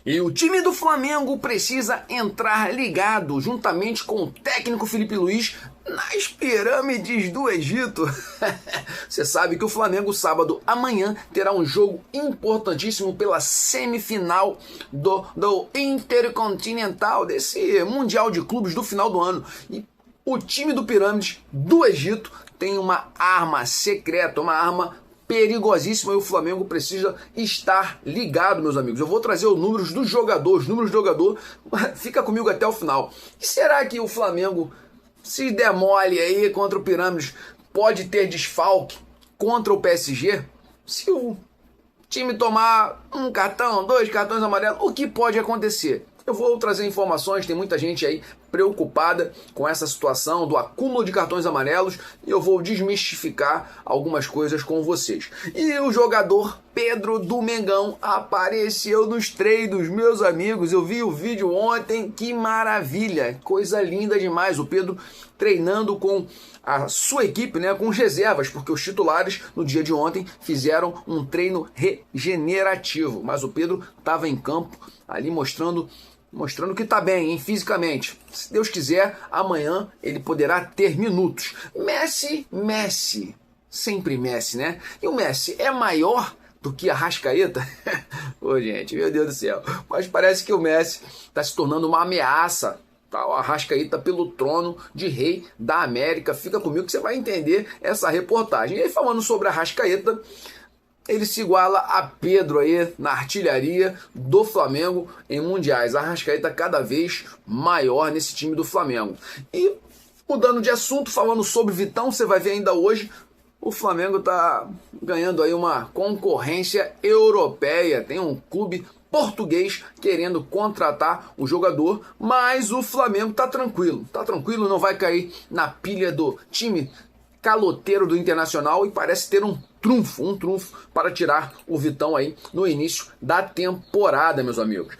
E o time do Flamengo precisa entrar ligado, juntamente com o técnico Felipe Luiz, nas pirâmides do Egito. Você sabe que o Flamengo, sábado amanhã, terá um jogo importantíssimo pela semifinal do Intercontinental, desse Mundial de Clubes do final do ano. E o time do Pirâmides do Egito tem uma arma secreta, uma arma perigosíssima, e o Flamengo precisa estar ligado, meus amigos. Eu vou trazer os números do jogador, fica comigo até o final. E será que o Flamengo, se der mole aí contra o Pirâmides, pode ter desfalque contra o PSG? Se o time tomar um cartão, 2 cartões amarelos, o que pode acontecer? Eu vou trazer informações, tem muita gente aí preocupada com essa situação do acúmulo de cartões amarelos, e eu vou desmistificar algumas coisas com vocês. E o jogador Pedro do Mengão apareceu nos treinos, meus amigos. Eu vi o vídeo ontem, que maravilha, coisa linda demais. O Pedro treinando com a sua equipe, né, com os reservas, porque os titulares no dia de ontem fizeram um treino regenerativo, mas o Pedro estava em campo ali mostrando que está bem, hein, fisicamente. Se Deus quiser, amanhã ele poderá ter minutos. Messi, sempre Messi, né? E o Messi é maior do que a Arrascaeta? Ô, gente, meu Deus do céu. Mas parece que o Messi está se tornando uma ameaça. Tá, o Arrascaeta pelo trono de rei da América. Fica comigo que você vai entender essa reportagem. E aí, falando sobre a Arrascaeta, ele se iguala a Pedro aí na artilharia do Flamengo em mundiais. A Arrascaeta cada vez maior nesse time do Flamengo. E mudando de assunto, falando sobre Vitão, você vai ver ainda hoje, o Flamengo tá ganhando aí uma concorrência europeia. Tem um clube português querendo contratar o jogador, mas o Flamengo tá tranquilo, não vai cair na pilha do time caloteiro do Internacional, e parece ter um trunfo para tirar o Vitão aí no início da temporada, meus amigos.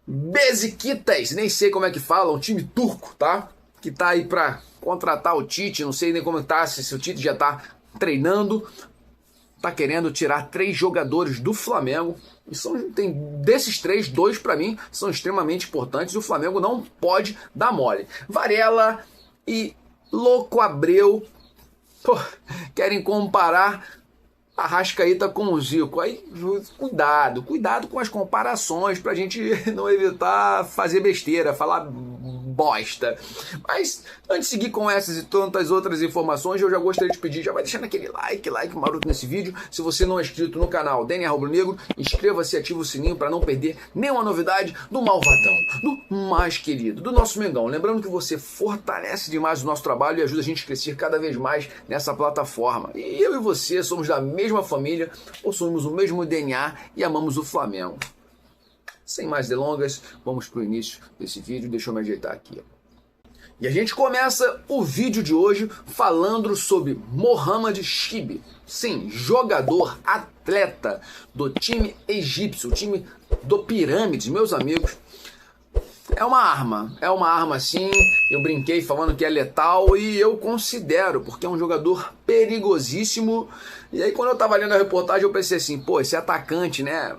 Besiktas, nem sei como é que fala, um time turco, tá? Que tá aí para contratar o Tite, não sei nem como tá, se o Tite já tá treinando, tá querendo tirar 3 jogadores do Flamengo, e tem desses 3, 2 para mim são extremamente importantes, e o Flamengo não pode dar mole. Varela e Louco Abreu, pô, querem comparar a Arrascaeta com o Zico. Aí, cuidado com as comparações, pra gente não evitar fazer besteira, falar bosta. Mas antes de seguir com essas e tantas outras informações, eu já gostaria de pedir, já vai deixando aquele like maroto nesse vídeo. Se você não é inscrito no canal DNA Rubro Negro, inscreva-se e ativa o sininho para não perder nenhuma novidade do malvadão, do mais querido, do nosso Mengão. Lembrando que você fortalece demais o nosso trabalho e ajuda a gente a crescer cada vez mais nessa plataforma. E eu e você somos da mesma família, possuímos o mesmo DNA e amamos o Flamengo. Sem mais delongas, vamos para o início desse vídeo. Deixa eu me ajeitar aqui. E a gente começa o vídeo de hoje falando sobre Mohamed Chibi. Sim, jogador, atleta do time egípcio, o time do Pirâmides, meus amigos. É uma arma sim. Eu brinquei falando que é letal, e eu considero, porque é um jogador perigosíssimo. E aí, quando eu tava lendo a reportagem, eu pensei assim, pô, esse atacante, né?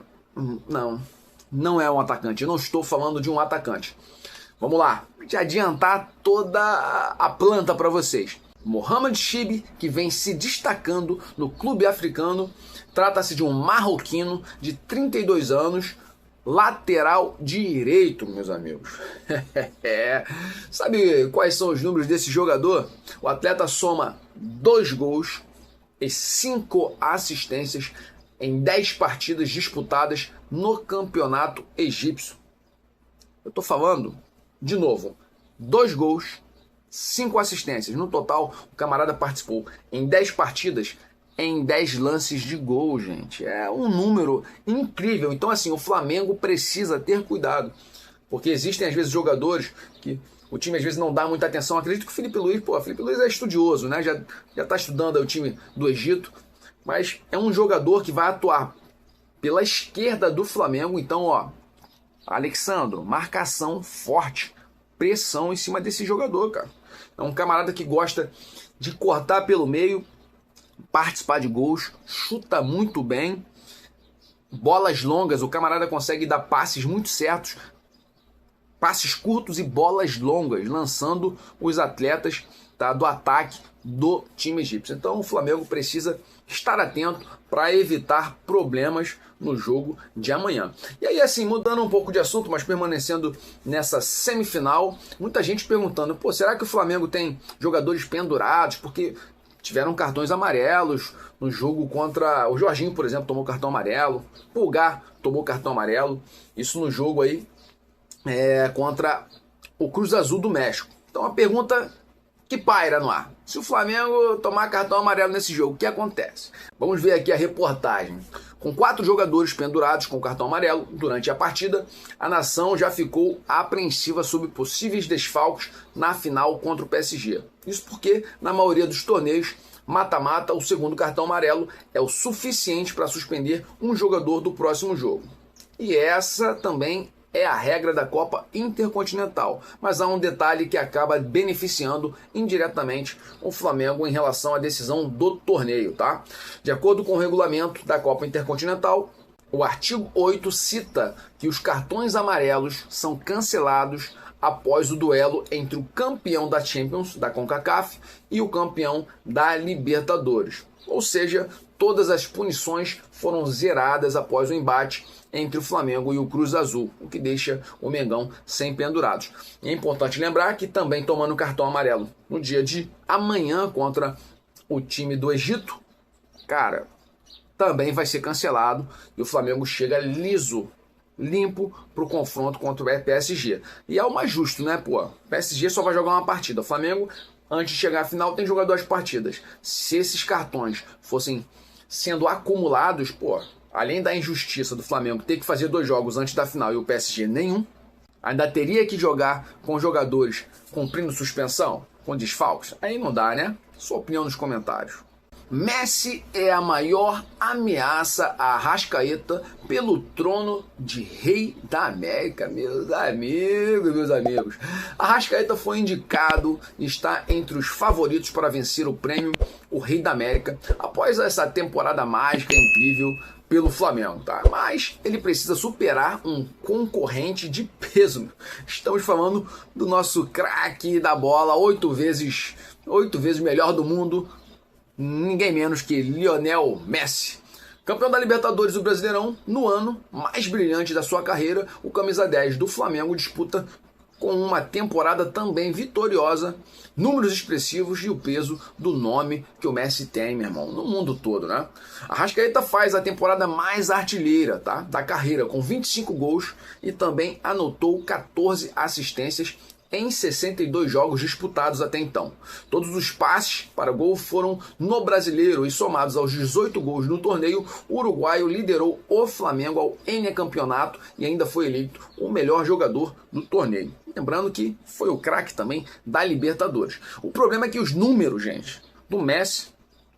Não é um atacante, eu não estou falando de um atacante. Vamos lá, te adiantar toda a planta para vocês. Mohamed Chibi, que vem se destacando no clube africano, trata-se de um marroquino de 32 anos, lateral direito, meus amigos. Sabe quais são os números desse jogador? O atleta soma 2 gols e 5 assistências em 10 partidas disputadas no campeonato egípcio. Eu tô falando, de novo, 2 gols, 5 assistências. No total, o camarada participou em 10 partidas, em 10 lances de gol, gente. É um número incrível. Então, assim, o Flamengo precisa ter cuidado, porque existem, às vezes, jogadores que o time, às vezes, não dá muita atenção. Acredito que o Felipe Luiz é estudioso, né? Já tá estudando o time do Egito, mas é um jogador que vai atuar pela esquerda do Flamengo. Então, ó, Alexandro, marcação forte, pressão em cima desse jogador, cara. É um camarada que gosta de cortar pelo meio, participar de gols, chuta muito bem, bolas longas, o camarada consegue dar passes muito certos, passes curtos e bolas longas, lançando os atletas, tá, do ataque do time egípcio. Então o Flamengo precisa estar atento para evitar problemas no jogo de amanhã. E aí, assim, mudando um pouco de assunto, mas permanecendo nessa semifinal, muita gente perguntando, pô, será que o Flamengo tem jogadores pendurados? Porque tiveram cartões amarelos no jogo contra o Jorginho, por exemplo, tomou cartão amarelo, Pulgar tomou cartão amarelo, isso no jogo aí contra o Cruz Azul do México. Então a pergunta que paira no ar: se o Flamengo tomar cartão amarelo nesse jogo, o que acontece? Vamos ver aqui a reportagem. Com 4 jogadores pendurados com cartão amarelo durante a partida, a nação já ficou apreensiva sobre possíveis desfalques na final contra o PSG. Isso porque, na maioria dos torneios mata-mata, o segundo cartão amarelo é o suficiente para suspender um jogador do próximo jogo. E essa também é a regra da Copa Intercontinental, mas há um detalhe que acaba beneficiando indiretamente o Flamengo em relação à decisão do torneio, tá? De acordo com o regulamento da Copa Intercontinental, o artigo 8 cita que os cartões amarelos são cancelados após o duelo entre o campeão da Champions, da CONCACAF, e o campeão da Libertadores. Ou seja, todas as punições foram zeradas após o embate entre o Flamengo e o Cruz Azul, o que deixa o Mengão sem pendurados. E é importante lembrar que também tomando cartão amarelo no dia de amanhã contra o time do Egito, cara, também vai ser cancelado e o Flamengo chega liso, limpo para o confronto contra o PSG. E é o mais justo, né, pô? O PSG só vai jogar uma partida. O Flamengo, antes de chegar à final, tem jogado 2 partidas. Se esses cartões fossem sendo acumulados, pô, além da injustiça do Flamengo ter que fazer 2 jogos antes da final e o PSG nenhum, ainda teria que jogar com jogadores cumprindo suspensão, com desfalques. Aí não dá, né? Sua opinião nos comentários. Messi é a maior ameaça a Arrascaeta pelo trono de rei da América, meus amigos. Arrascaeta foi indicado e está entre os favoritos para vencer o prêmio O Rei da América após essa temporada mágica e incrível pelo Flamengo, tá? Mas ele precisa superar um concorrente de peso. Estamos falando do nosso craque da bola, 8 vezes melhor do mundo, ninguém menos que Lionel Messi. Campeão da Libertadores do Brasileirão, no ano mais brilhante da sua carreira, o camisa 10 do Flamengo disputa com uma temporada também vitoriosa, números expressivos e o peso do nome que o Messi tem, meu irmão, no mundo todo, né? Arrascaeta faz a temporada mais artilheira, tá, da carreira, com 25 gols e também anotou 14 assistências em 62 jogos disputados até então. Todos os passes para gol foram no Brasileiro e somados aos 18 gols no torneio, o uruguaio liderou o Flamengo ao campeonato e ainda foi eleito o melhor jogador do torneio. Lembrando que foi o craque também da Libertadores. O problema é que os números, gente, do Messi,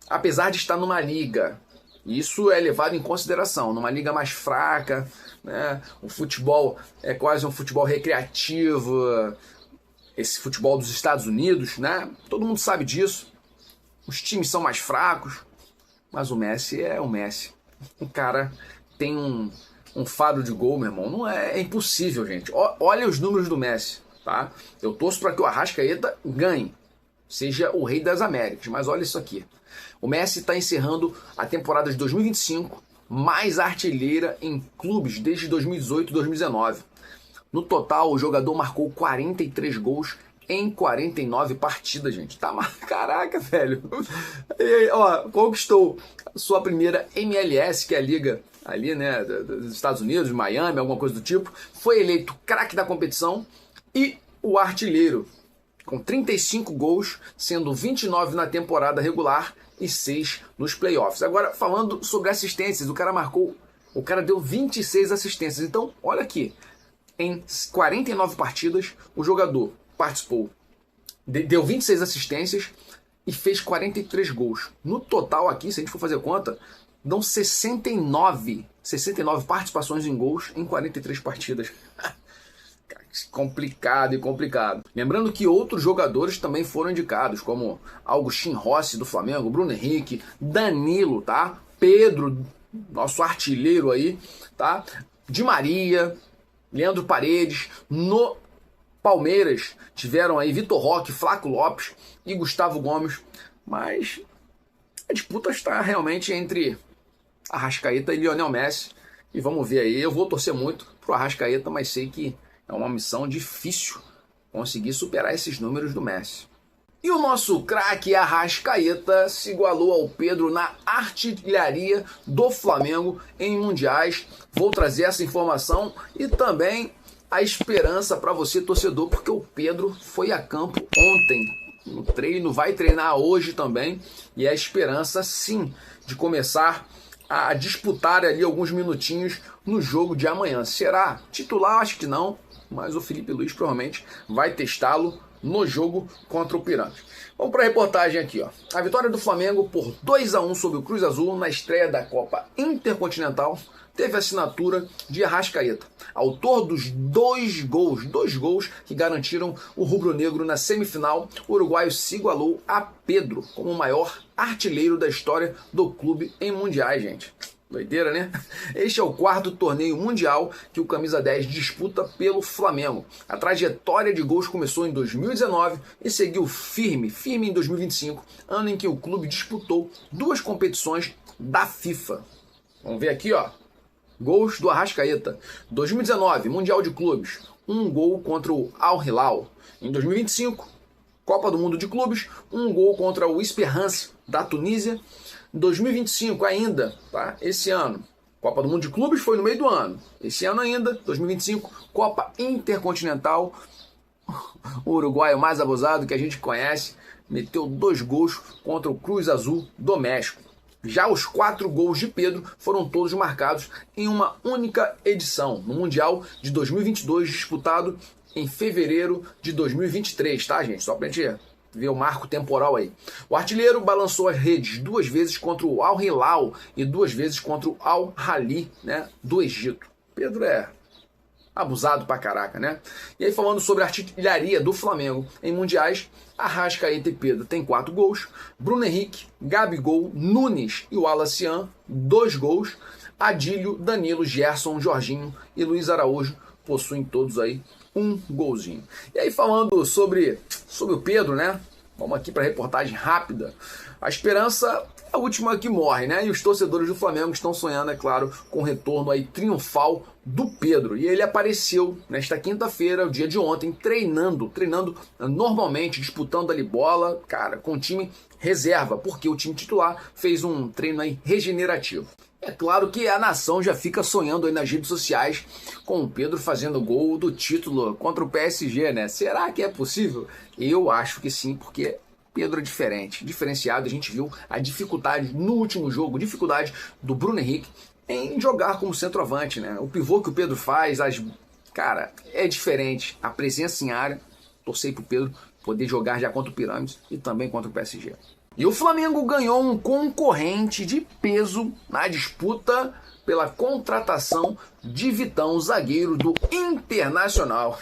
apesar de estar numa liga, isso é levado em consideração, numa liga mais fraca, né? O futebol é quase um futebol recreativo, esse futebol dos Estados Unidos, né? Todo mundo sabe disso. Os times são mais fracos, mas o Messi é o Messi. O cara tem um faro de gol, meu irmão. Não é impossível, gente. Olha os números do Messi, tá? Eu torço para que o Arrascaeta ganhe, seja o rei das Américas, mas olha isso aqui. O Messi está encerrando a temporada de 2025 mais artilheira em clubes desde 2018 e 2019. No total, o jogador marcou 43 gols em 49 partidas, gente. Tá, caraca, velho. E, ó, conquistou sua primeira MLS, que é a liga ali, né, dos Estados Unidos, Miami, alguma coisa do tipo. Foi eleito craque da competição e o artilheiro, com 35 gols, sendo 29 na temporada regular e 6 nos playoffs. Agora, falando sobre assistências, o cara deu 26 assistências. Então, olha aqui. Em 49 partidas, o jogador participou, deu 26 assistências e fez 43 gols. No total aqui, se a gente for fazer conta, dão 69 participações em gols em 43 partidas. Complicado. Lembrando que outros jogadores também foram indicados, como Agustín Rossi do Flamengo, Bruno Henrique, Danilo, tá? Pedro nosso artilheiro aí, tá? Di Maria, Leandro Paredes. No Palmeiras tiveram aí Vitor Roque, Flaco Lopes e Gustavo Gomes, mas a disputa está realmente entre Arrascaeta e Lionel Messi, e vamos ver aí. Eu vou torcer muito pro Arrascaeta, mas sei que é uma missão difícil conseguir superar esses números do Messi. E o nosso craque Arrascaeta se igualou ao Pedro na artilharia do Flamengo em mundiais. Vou trazer essa informação e também a esperança para você, torcedor, porque o Pedro foi a campo ontem no treino, vai treinar hoje também, e a esperança sim de começar a disputar ali alguns minutinhos no jogo de amanhã. Será titular? Acho que não, mas o Felipe Luiz provavelmente vai testá-lo no jogo contra o Pirâmide. Vamos para a reportagem aqui, ó. A vitória do Flamengo por 2-1 sobre o Cruz Azul na estreia da Copa Intercontinental teve a assinatura de Arrascaeta, autor dos dois gols que garantiram o rubro-negro na semifinal. O uruguaio se igualou a Pedro como o maior artilheiro da história do clube em mundiais, gente. Doideira, né? Este é o quarto torneio mundial que o Camisa 10 disputa pelo Flamengo. A trajetória de gols começou em 2019 e seguiu firme em 2025, ano em que o clube disputou duas competições da FIFA. Vamos ver aqui, ó. Gols do Arrascaeta. 2019, Mundial de Clubes, um gol contra o Al Hilal. Em 2025, Copa do Mundo de Clubes, um gol contra o Esperance da Tunísia. Em 2025 ainda, tá? Esse ano, Copa do Mundo de Clubes foi no meio do ano. Esse ano ainda, 2025, Copa Intercontinental. O uruguaio mais abusado que a gente conhece meteu 2 gols contra o Cruz Azul do México. Já os 4 gols de Pedro foram todos marcados em uma única edição, no Mundial de 2022, disputado em fevereiro de 2023, tá, gente? Só pra gente ver o marco temporal aí. O artilheiro balançou as redes 2 vezes contra o Al Hilal e 2 vezes contra o Al Ahly, né, do Egito. Pedro é abusado pra caraca, né? E aí, falando sobre a artilharia do Flamengo em mundiais, Arrascaeta e Pedro tem 4 gols, Bruno Henrique, Gabigol, Nunes e o Alacian, 2 gols, Adílio, Danilo, Gerson, Jorginho e Luiz Araújo possuem todos aí 1 golzinho. E aí, falando sobre o Pedro, né? Vamos aqui para a reportagem rápida. A esperança é a última que morre, né? E os torcedores do Flamengo estão sonhando, é claro, com o retorno aí triunfal do Pedro. E ele apareceu nesta quinta-feira, o dia de ontem, treinando normalmente, disputando ali bola, cara, com o time reserva, porque o time titular fez um treino aí regenerativo. É claro que a nação já fica sonhando aí nas redes sociais com o Pedro fazendo gol do título contra o PSG, né? Será que é possível? Eu acho que sim, porque Pedro é diferenciado. A gente viu a dificuldade no último jogo, dificuldade do Bruno Henrique em jogar como centroavante, né? O pivô que o Pedro faz, cara, é diferente. A presença em área, torcei pro Pedro poder jogar já contra o Pirâmides e também contra o PSG. E o Flamengo ganhou um concorrente de peso na disputa pela contratação de Vitão, zagueiro do Internacional.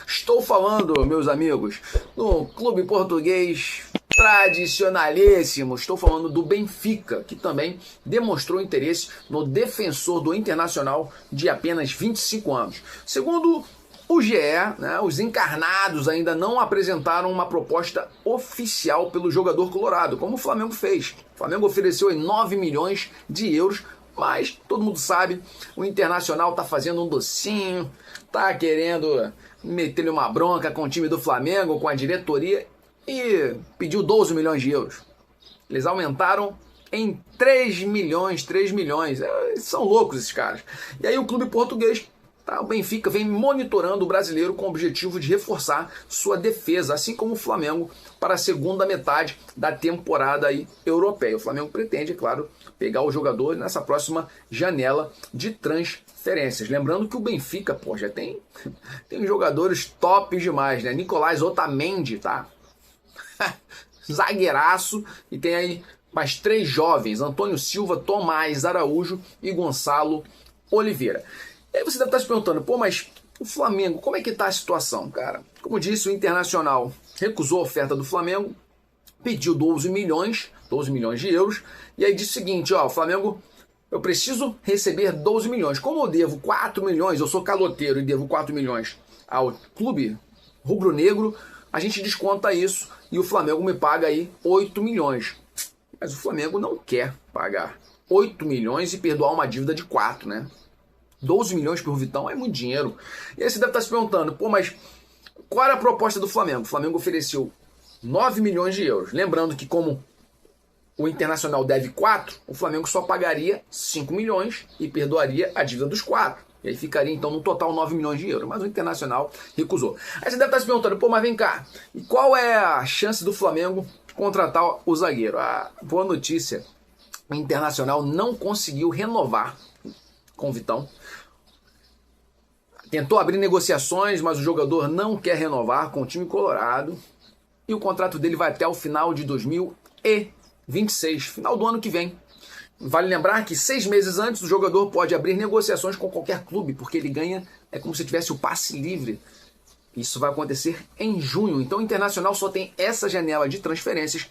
Estou falando, meus amigos, no clube português tradicionalíssimo. Estou falando do Benfica, que também demonstrou interesse no defensor do Internacional de apenas 25 anos. Segundo o GE, né, os encarnados ainda não apresentaram uma proposta oficial pelo jogador colorado, como o Flamengo fez. O Flamengo ofereceu 9 milhões de euros, mas todo mundo sabe, o Internacional tá fazendo um docinho, tá querendo meter-lhe uma bronca com o time do Flamengo, com a diretoria, e pediu 12 milhões de euros. Eles aumentaram em 3 milhões. São loucos esses caras. E aí o clube português, o Benfica, vem monitorando o brasileiro com o objetivo de reforçar sua defesa, assim como o Flamengo, para a segunda metade da temporada aí europeia. O Flamengo pretende, é claro, pegar o jogador nessa próxima janela de transferências. Lembrando que o Benfica, já tem jogadores top demais, né? Nicolás Otamendi, tá? Zagueiraço, e tem aí mais 3 jovens, Antônio Silva, Tomás Araújo e Gonçalo Oliveira. E aí você deve estar se perguntando, mas o Flamengo, como é que está a situação, cara? Como disse, o Internacional recusou a oferta do Flamengo, pediu 12 milhões de euros, e aí disse o seguinte, o Flamengo Eu preciso receber 12 milhões. Como eu devo 4 milhões, eu sou caloteiro e devo 4 milhões ao clube rubro-negro, a gente desconta isso e o Flamengo me paga aí 8 milhões. Mas o Flamengo não quer pagar 8 milhões e perdoar uma dívida de 4, né? 12 milhões por Vitão é muito dinheiro. E aí você deve estar se perguntando, pô, mas qual era a proposta do Flamengo? O Flamengo ofereceu 9 milhões de euros. Lembrando que como o Internacional deve 4, o Flamengo só pagaria 5 milhões e perdoaria a dívida dos 4. E aí ficaria então no total 9 milhões de euros. Mas o Internacional recusou. Aí você deve estar se perguntando, pô, mas vem cá, e qual é a chance do Flamengo contratar o zagueiro? A boa notícia, o Internacional não conseguiu renovar com o Vitão. Tentou abrir negociações, mas o jogador não quer renovar com o time colorado. E o contrato dele vai até o final de 2026, final do ano que vem. Vale lembrar que 6 meses antes o jogador pode abrir negociações com qualquer clube, porque ele ganha, é como se tivesse o passe livre. Isso vai acontecer em junho. Então o Internacional só tem essa janela de transferências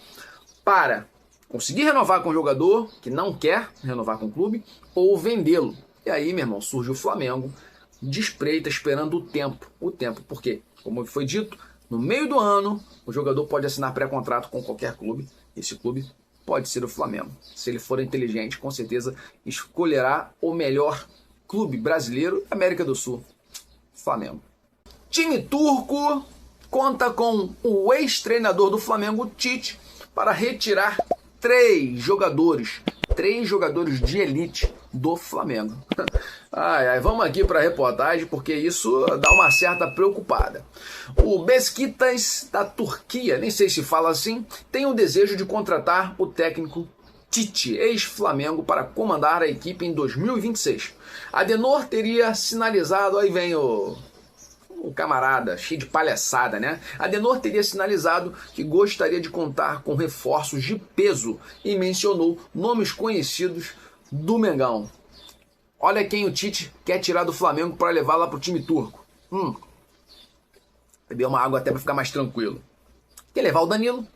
para conseguir renovar com o jogador que não quer renovar com o clube ou vendê-lo. E aí, meu irmão, surge o Flamengo de espreita, esperando o tempo. O tempo, porque, como foi dito, no meio do ano, o jogador pode assinar pré-contrato com qualquer clube. Esse clube pode ser o Flamengo. Se ele for inteligente, com certeza escolherá o melhor clube brasileiro da América do Sul, Flamengo. Time turco conta com o ex-treinador do Flamengo, Tite, para retirar 3 jogadores de elite do Flamengo. Vamos aqui para a reportagem, porque isso dá uma certa preocupada. O Beşiktaş da Turquia, nem sei se fala assim, tem o desejo de contratar o técnico Tite, ex-Flamengo, para comandar a equipe em 2026. Adenor teria sinalizado, aí vem o camarada, cheio de palhaçada, né? Adenor teria sinalizado que gostaria de contar com reforços de peso e mencionou nomes conhecidos do Mengão. Olha quem o Tite quer tirar do Flamengo para levar lá pro time turco. Beber uma água até para ficar mais tranquilo. Quer levar o Danilo,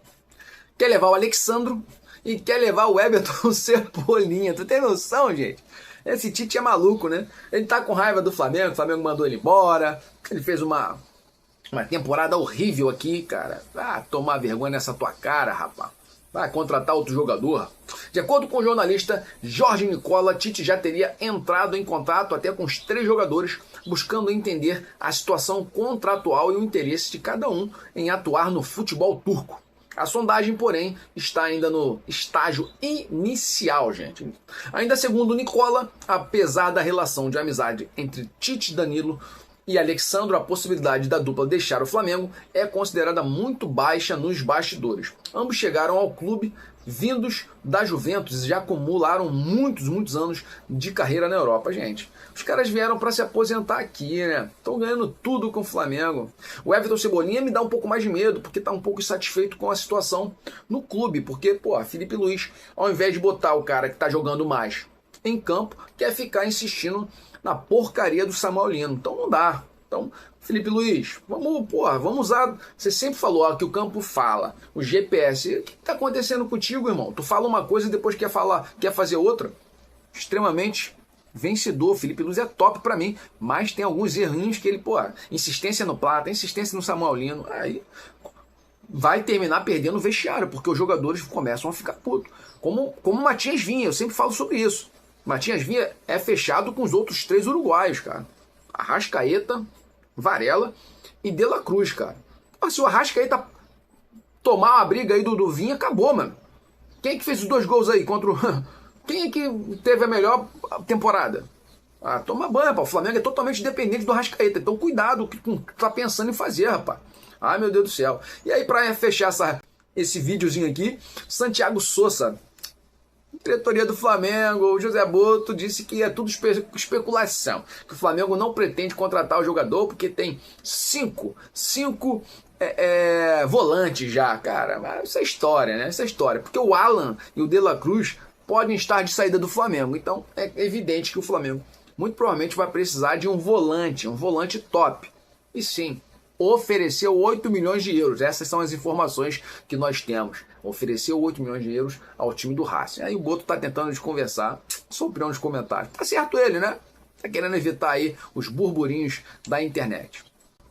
quer levar o Alexandro e quer levar o Everton Cebolinha. Tu tem noção, gente? Esse Tite é maluco, né? Ele tá com raiva do Flamengo, o Flamengo mandou ele embora, ele fez uma temporada horrível aqui, cara. Tomar vergonha nessa tua cara, rapaz. Vai contratar outro jogador. De acordo com o jornalista Jorge Nicola, Tite já teria entrado em contato até com os 3 jogadores, buscando entender a situação contratual e o interesse de cada um em atuar no futebol turco. A sondagem, porém, está ainda no estágio inicial, gente. Ainda segundo Nicola, apesar da relação de amizade entre Tite, Danilo e Alexandro, a possibilidade da dupla deixar o Flamengo é considerada muito baixa nos bastidores. Ambos chegaram ao clube vindos da Juventus e já acumularam muitos anos de carreira na Europa, gente. Os caras vieram para se aposentar aqui, né? Estão ganhando tudo com o Flamengo. O Everton Cebolinha me dá um pouco mais de medo, porque está um pouco insatisfeito com a situação no clube, porque, Felipe Luiz, ao invés de botar o cara que está jogando mais em campo, quer ficar insistindo na porcaria do Samuel Lino. Então não dá. Então, Felipe Luiz, vamos usar. Você sempre falou que o campo fala, o GPS. O que está acontecendo contigo, irmão? Tu fala uma coisa e depois quer fazer outra. Extremamente vencedor. Felipe Luiz é top pra mim, mas tem alguns errinhos que ele, insistência no Plata, insistência no Samuel Lino. Aí vai terminar perdendo o vestiário, porque os jogadores começam a ficar putos. Como o Matias Vinha, eu sempre falo sobre isso. Matias Vinha é fechado com os outros 3 uruguaios, cara. Arrascaeta, Varela e De La Cruz, cara. Se o Arrascaeta tomar uma briga aí do Vinha, acabou, mano. Quem é que fez os 2 gols aí contra o... Quem é que teve a melhor temporada? Toma banho, pô. O Flamengo é totalmente dependente do Arrascaeta. Então cuidado com o que tá pensando em fazer, rapaz. Ai, meu Deus do céu. E aí, pra fechar esse videozinho aqui, Santiago Sousa, diretoria do Flamengo, o José Boto disse que é tudo especulação, que o Flamengo não pretende contratar o jogador porque tem 5 volantes já, cara. Mas isso é história, né? Isso é história. Porque o Alan e o De La Cruz podem estar de saída do Flamengo. Então é evidente que o Flamengo muito provavelmente vai precisar de um volante top. E sim, ofereceu 8 milhões de euros. Essas são as informações que nós temos. Ofereceu 8 milhões de euros ao time do Racing. Aí o Boto tá tentando desconversar. Sua opinião nos comentários. Tá certo ele, né? Tá querendo evitar aí os burburinhos da internet.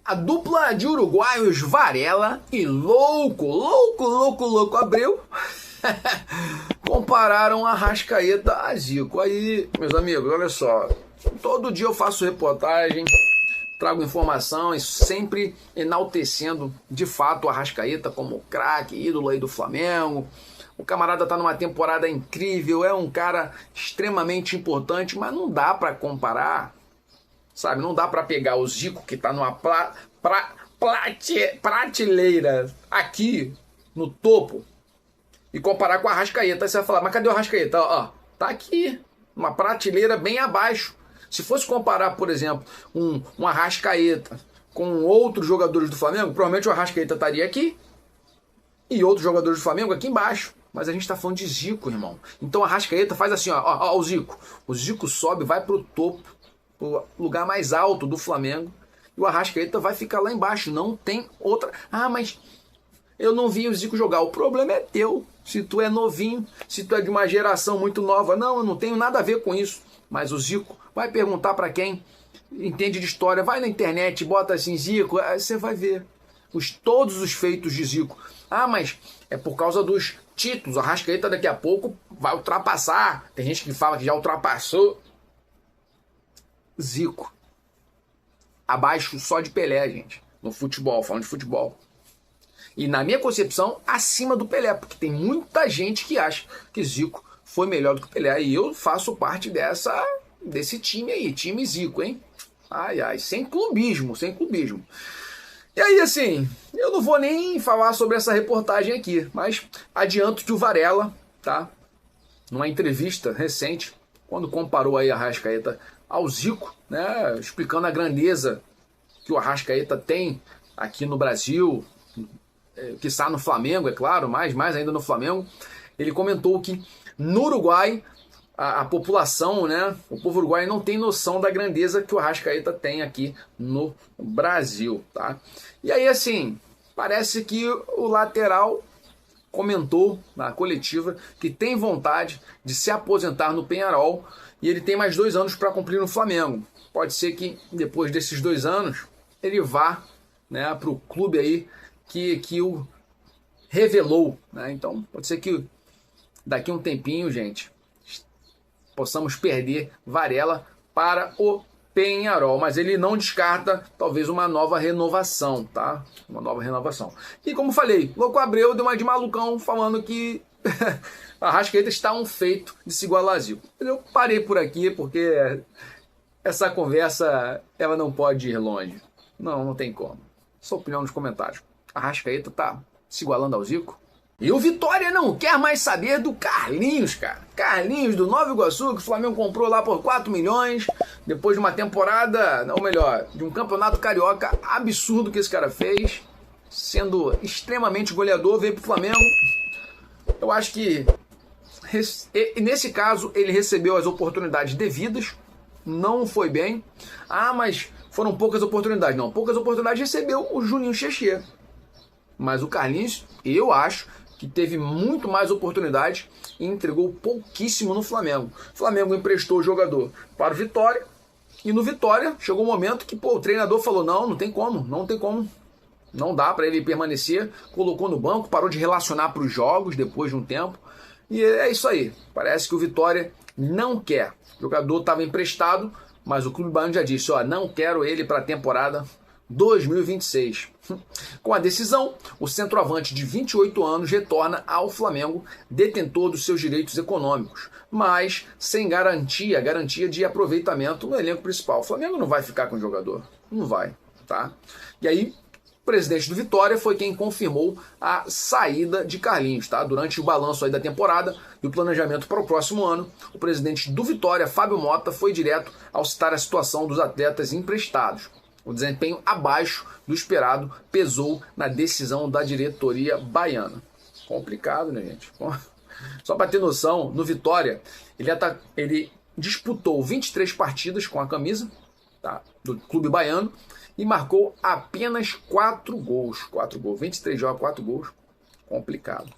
A dupla de uruguaios Varela e louco Abreu compararam a Arrascaeta a Zico. Aí, meus amigos, olha só. Todo dia eu faço reportagem, trago informação e sempre enaltecendo de fato o Arrascaeta como craque, ídolo aí do Flamengo. O camarada tá numa temporada incrível, é um cara extremamente importante, mas não dá para comparar, sabe? Não dá para pegar o Zico que tá numa prateleira aqui no topo e comparar com o Arrascaeta. Aí você vai falar, mas cadê o Arrascaeta? Ó, tá aqui, uma prateleira bem abaixo. Se fosse comparar, por exemplo, um Arrascaeta com outros jogadores do Flamengo, provavelmente o Arrascaeta estaria aqui e outros jogadores do Flamengo aqui embaixo. Mas a gente tá falando de Zico, irmão. Então o Arrascaeta faz assim, ó o Zico. O Zico sobe, vai pro topo, pro lugar mais alto do Flamengo, e o Arrascaeta vai ficar lá embaixo. Não tem outra... Ah, mas eu não vi o Zico jogar. O problema é teu. Se tu é novinho, se tu é de uma geração muito nova. Não, eu não tenho nada a ver com isso. Mas o Zico, vai perguntar para quem entende de história, vai na internet, bota assim, Zico, aí você vai ver todos os feitos de Zico. Ah, mas é por causa dos títulos. A Arrascaeta daqui a pouco vai ultrapassar. Tem gente que fala que já ultrapassou. Zico. Abaixo só de Pelé, gente. No futebol, falando de futebol. E na minha concepção, acima do Pelé. Porque tem muita gente que acha que Zico foi melhor do que o Pelé. E eu faço parte desse time aí. Time Zico, hein? Ai, sem clubismo, sem clubismo. E aí, assim, eu não vou nem falar sobre essa reportagem aqui, mas adianto que o Varela, tá? Numa entrevista recente, quando comparou aí a Arrascaeta ao Zico, né? Explicando a grandeza que o Arrascaeta tem aqui no Brasil, que está no Flamengo, é claro, mais ainda no Flamengo. Ele comentou que no Uruguai, a população, né, o povo uruguaio não tem noção da grandeza que o Arrascaeta tem aqui no Brasil, tá? E aí, assim, parece que o lateral comentou na coletiva que tem vontade de se aposentar no Peñarol e ele tem mais 2 anos para cumprir no Flamengo. Pode ser que depois desses 2 anos ele vá, né, para o clube aí que o revelou, né? Então, pode ser que daqui a um tempinho, gente, possamos perder Varela para o Peñarol, mas ele não descarta talvez uma nova renovação, tá? Uma nova renovação. E como falei, Louco Abreu deu uma de malucão falando que a Arrascaeta está um feito de se igualar a Zico. Eu parei por aqui porque essa conversa ela não pode ir longe. Não tem como. Sua opinião nos comentários. A Arrascaeta tá se igualando ao Zico? E o Vitória não quer mais saber do Carlinhos, cara. Carlinhos do Nova Iguaçu, que o Flamengo comprou lá por 4 milhões, depois de uma temporada, ou melhor, de um campeonato carioca absurdo que esse cara fez, sendo extremamente goleador, veio pro Flamengo. Eu acho que, nesse caso, ele recebeu as oportunidades devidas, não foi bem. Ah, mas foram poucas oportunidades. Não, poucas oportunidades recebeu o Juninho Chechê. Mas o Carlinhos, eu acho que teve muito mais oportunidades e entregou pouquíssimo no Flamengo. O Flamengo emprestou o jogador para o Vitória e no Vitória chegou um momento que o treinador falou, não tem como, não dá para ele permanecer, colocou no banco, parou de relacionar para os jogos depois de um tempo e é isso aí. Parece que o Vitória não quer. O jogador estava emprestado, mas o Clube Baiano já disse, não quero ele para a temporada 2026. Com a decisão, o centroavante de 28 anos retorna ao Flamengo, detentor dos seus direitos econômicos, mas sem garantia de aproveitamento no elenco principal. O Flamengo não vai ficar com o jogador, não vai, tá? E aí, o presidente do Vitória foi quem confirmou a saída de Carlinhos, tá? Durante o balanço aí da temporada e o planejamento para o próximo ano, o presidente do Vitória, Fábio Mota, foi direto ao citar a situação dos atletas emprestados. O desempenho abaixo do esperado pesou na decisão da diretoria baiana. Complicado, né, gente? Só para ter noção, no Vitória, ele disputou 23 partidas com a camisa, tá? Do clube baiano, e marcou apenas 4 gols. 4 gols, 23 jogos, 4 gols, complicado.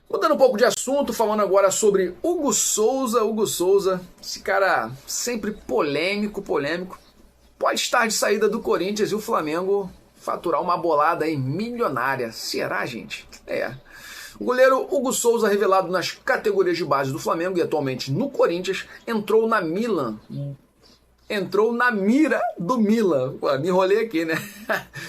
Mudando um pouco de assunto, falando agora sobre Hugo Souza. Hugo Souza, esse cara sempre polêmico, pode estar de saída do Corinthians e o Flamengo faturar uma bolada aí milionária. Será, gente? O goleiro Hugo Souza, revelado nas categorias de base do Flamengo e atualmente no Corinthians, entrou na mira do Milan. Pô, me enrolei aqui, né?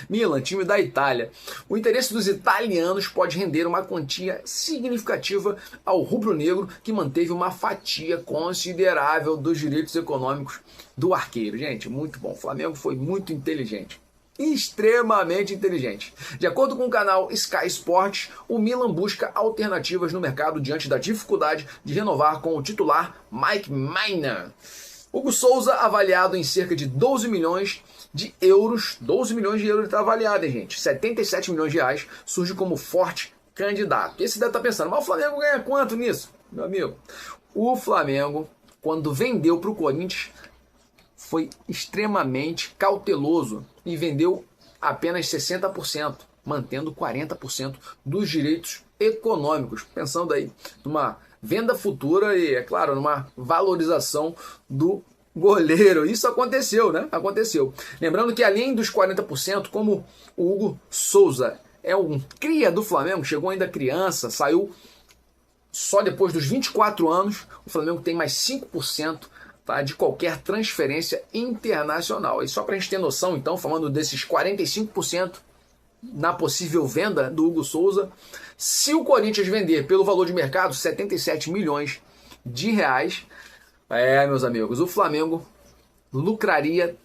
Milan, time da Itália. O interesse dos italianos pode render uma quantia significativa ao rubro-negro, que manteve uma fatia considerável dos direitos econômicos do arqueiro. Gente, muito bom. O Flamengo foi muito inteligente. Extremamente inteligente. De acordo com o canal Sky Sports, o Milan busca alternativas no mercado diante da dificuldade de renovar com o titular Mike Maignan. Hugo Souza, avaliado em cerca de 12 milhões de euros. 12 milhões de euros está avaliado, hein, gente? 77 milhões de reais, surge como forte candidato. E esse deve estar pensando, mas o Flamengo ganha quanto nisso? Meu amigo, o Flamengo, quando vendeu para o Corinthians, foi extremamente cauteloso e vendeu apenas 60%, mantendo 40% dos direitos econômicos. Pensando aí numa venda futura e, é claro, numa valorização do goleiro. Isso aconteceu, né? Aconteceu. Lembrando que além dos 40%, como o Hugo Souza é um cria do Flamengo, chegou ainda criança, saiu só depois dos 24 anos, o Flamengo tem mais 5%, tá, de qualquer transferência internacional. E só para a gente ter noção, então, falando desses 45% na possível venda do Hugo Souza, se o Corinthians vender pelo valor de mercado, 77 milhões de reais, meus amigos, o Flamengo lucraria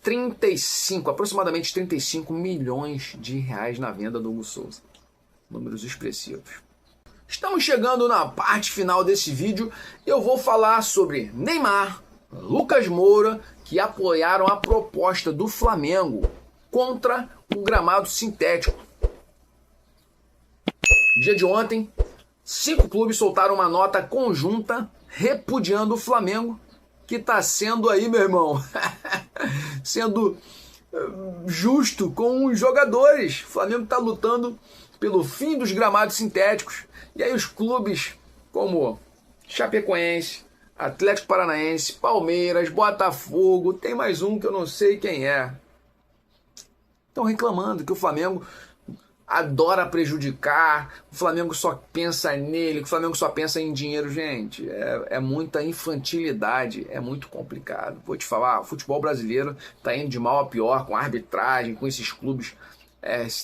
aproximadamente 35 milhões de reais na venda do Hugo Souza. Números expressivos. Estamos chegando na parte final desse vídeo e eu vou falar sobre Neymar, Lucas Moura, que apoiaram a proposta do Flamengo contra o gramado sintético. Dia de ontem, 5 clubes soltaram uma nota conjunta repudiando o Flamengo, que está sendo aí, meu irmão, sendo justo com os jogadores. O Flamengo está lutando pelo fim dos gramados sintéticos. E aí os clubes como Chapecoense, Atlético Paranaense, Palmeiras, Botafogo, tem mais um que eu não sei quem é, estão reclamando que o Flamengo adora prejudicar, o Flamengo só pensa nele, que o Flamengo só pensa em dinheiro. Gente, é muita infantilidade, é muito complicado. Vou te falar, o futebol brasileiro está indo de mal a pior, com a arbitragem, com esses clubes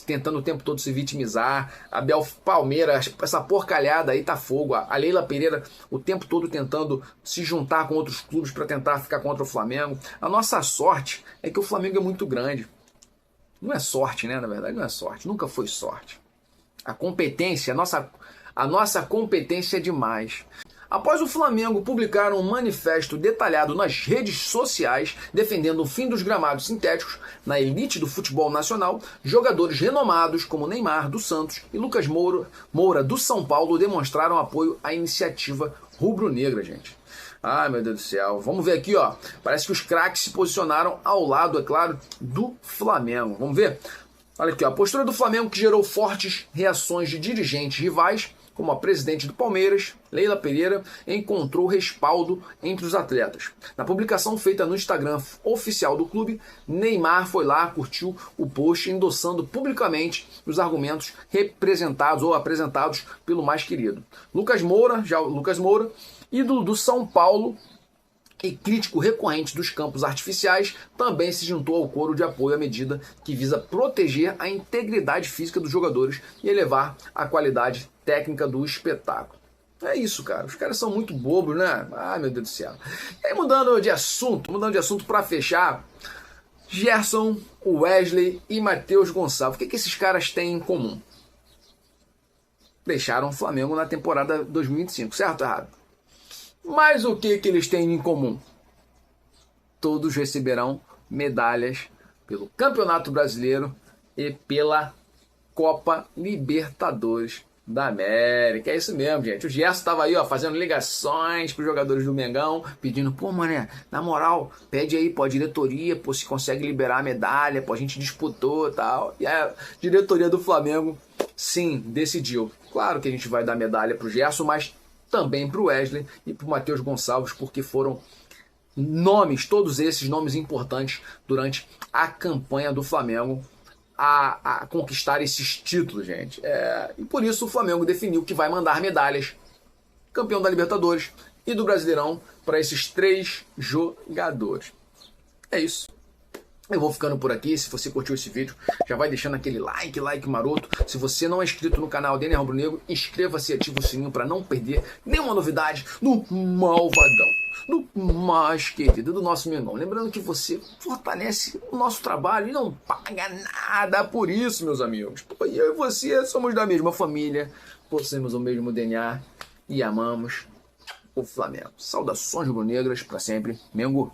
tentando o tempo todo se vitimizar. Abel Palmeiras, essa porcalhada aí tá fogo. A Leila Pereira o tempo todo tentando se juntar com outros clubes para tentar ficar contra o Flamengo. A nossa sorte é que o Flamengo é muito grande. Não é sorte, né? Na verdade, não é sorte. Nunca foi sorte. A competência, a nossa competência é demais. Após o Flamengo publicar um manifesto detalhado nas redes sociais defendendo o fim dos gramados sintéticos na elite do futebol nacional, jogadores renomados como Neymar, do Santos, e Lucas Moura, do São Paulo, demonstraram apoio à iniciativa rubro-negra, gente. Ai, meu Deus do céu. Vamos ver aqui, ó. Parece que os craques se posicionaram ao lado, é claro, do Flamengo. Vamos ver? Olha aqui, ó. A postura do Flamengo que gerou fortes reações de dirigentes rivais, como a presidente do Palmeiras, Leila Pereira, encontrou respaldo entre os atletas. Na publicação feita no Instagram oficial do clube, Neymar foi lá, curtiu o post, endossando publicamente os argumentos representados ou apresentados pelo mais querido. Lucas Moura, ídolo do São Paulo e crítico recorrente dos campos artificiais, também se juntou ao coro de apoio à medida que visa proteger a integridade física dos jogadores e elevar a qualidade técnica do espetáculo. É isso, cara. Os caras são muito bobos, né? Ai, meu Deus do céu. E aí, mudando de assunto para fechar, Gerson, Wesley e Matheus Gonçalves. O que esses caras têm em comum? Deixaram o Flamengo na temporada 2025, certo ou errado? Mas o que eles têm em comum? Todos receberão medalhas pelo Campeonato Brasileiro e pela Copa Libertadores da América. É isso mesmo, gente. O Gerson tava aí, ó, fazendo ligações pros jogadores do Mengão, pedindo, pô, mané, na moral, pede aí, pô, a diretoria, pô, se consegue liberar a medalha, pô, a gente disputou e tal. E a diretoria do Flamengo, sim, decidiu. Claro que a gente vai dar medalha pro Gerson, mas também pro Wesley e pro Matheus Gonçalves, porque foram nomes, todos esses nomes importantes durante a campanha do Flamengo a conquistar esses títulos, gente. E por isso o Flamengo definiu que vai mandar medalhas, campeão da Libertadores e do Brasileirão, para esses 3 jogadores. É isso. Eu vou ficando por aqui. Se você curtiu esse vídeo, já vai deixando aquele like maroto. Se você não é inscrito no canal DNA Rubro Negro, inscreva-se e ative o sininho para não perder nenhuma novidade no Malvadão, do mais querido do nosso Mengão. Lembrando que você fortalece o nosso trabalho e não paga nada por isso, meus amigos. E eu e você somos da mesma família, possuímos o mesmo DNA e amamos o Flamengo. Saudações rubro-negras para sempre. Mengo!